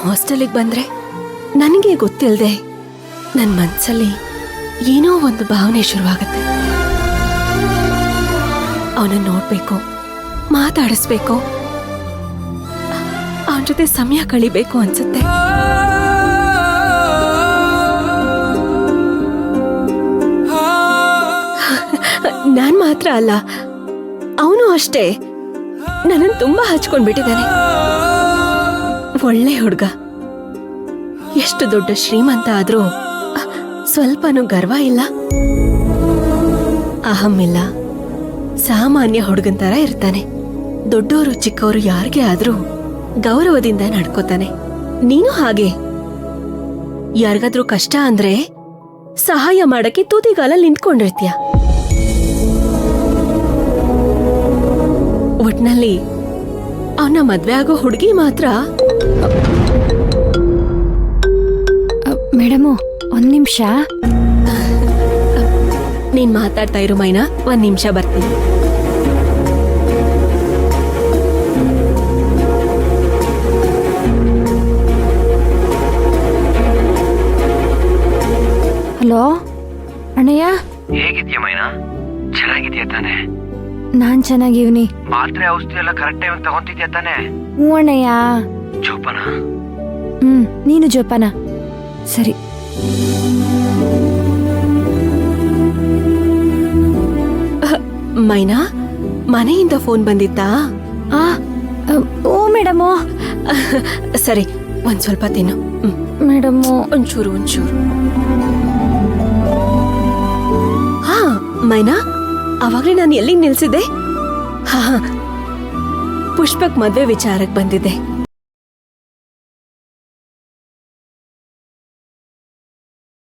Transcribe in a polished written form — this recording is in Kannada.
ಹಾಸ್ಟೆಲಿಗೆ ಬಂದ್ರೆ ನನಗೆ ಗೊತ್ತಿಲ್ಲದೆ ನನ್ನ ಮನಸ್ಸಲ್ಲಿ ಏನೋ ಒಂದು ಭಾವನೆ ಶುರುವಾಗುತ್ತೆ. ಅವನನ್ನ ನೋಡ್ಬೇಕು, ಮಾತಾಡಿಸ್ಬೇಕು, ಅವನ ಜೊತೆ ಸಮಯ ಕಳಿಬೇಕು ಅನ್ಸುತ್ತೆ. ನಾನ್ ಮಾತ್ರ ಅಲ್ಲ, ಅವನು ಅಷ್ಟೇ ನನ್ನನ್ನು ತುಂಬಾ ಹಚ್ಕೊಂಡ್ಬಿಟ್ಟಿದ್ದಾನೆ. ಒಳ್ಳೆ ಹುಡುಗ, ಎಷ್ಟು ದೊಡ್ಡ ಶ್ರೀಮಂತ ಆದ್ರೂ ಸ್ವಲ್ಪನೂ ಗರ್ವ ಇಲ್ಲ, ಅಹಂ ಇಲ್ಲ. ಸಾಮಾನ್ಯ ಹುಡುಗನ್ ತರ ಇರ್ತಾನೆ. ದೊಡ್ಡವರು ಚಿಕ್ಕವರು ಯಾರಿಗೆ ಆದ್ರೂ ಗೌರವದಿಂದ ನಡ್ಕೋತಾನೆ. ನೀನು ಹಾಗೆ. ಯಾರಿಗಾದ್ರೂ ಕಷ್ಟ ಅಂದ್ರೆ ಸಹಾಯ ಮಾಡಕ್ಕೆ ತುದಿಗಾಲಲ್ಲಿ ನಿಂತ್ಕೊಂಡಿರ್ತೀಯ. ಒಟ್ನಲ್ಲಿ ಅವನ ಮದ್ವೆ ಆಗೋ ಹುಡುಗಿ ಮಾತ್ರ. ಮೇಡಮು, ಒಂದ್ ನಿಮಿಷ. ನೀನ್ ಮಾತಾಡ್ತಾ ಇರು ಮೈನಾ, ಒಂದ್ ನಿಮಿಷ ಬರ್ತೀನಿ. ಹಲೋ ಅಣ್ಣಯ್ಯ, ಹೇಗಿದ್ಯಾ ಮೈನಾ? ಚೆನ್ನಾಗಿದ್ಯಾ ತಾನೆ? ನಾನ್ ಚೆನ್ನಾಗಿವ್ನಿ. ಮಾತ್ರೆ ಔಷಧಿ ಎಲ್ಲ ಕರೆಕ್ಟ್ ಟೈಮ್ ತಗೊಂತಿದ್ಯಾ ತಾನೆ? ಹ್ಞೂ ಅಣ್ಣಯ್ಯ. ಜೋಪಾನ. ನೀನು ಜೋಪಾನ. ಸರಿ. ಮೈನಾ, ಮನೆಯಿಂದ ಫೋನ್ ಬಂದಿತ್ತಾ? ಓ ಮೇಡಮು. ಸರಿ, ಒಂದ್ ಸ್ವಲ್ಪ ತಿನ್ನು. ಮೇಡಮು, ಒಂಚೂರು. ಹಾ ಮೈನಾ, ಅವಾಗ್ಲೇ ನಾನು ಎಲ್ಲಿಗೆ ನಿಲ್ಸಿದ್ದೆ? ಹಾ, ಪುಷ್ಪಕ್ ಮದ್ವೆ ವಿಚಾರಕ್ಕೆ ಬಂದಿದ್ದೆ.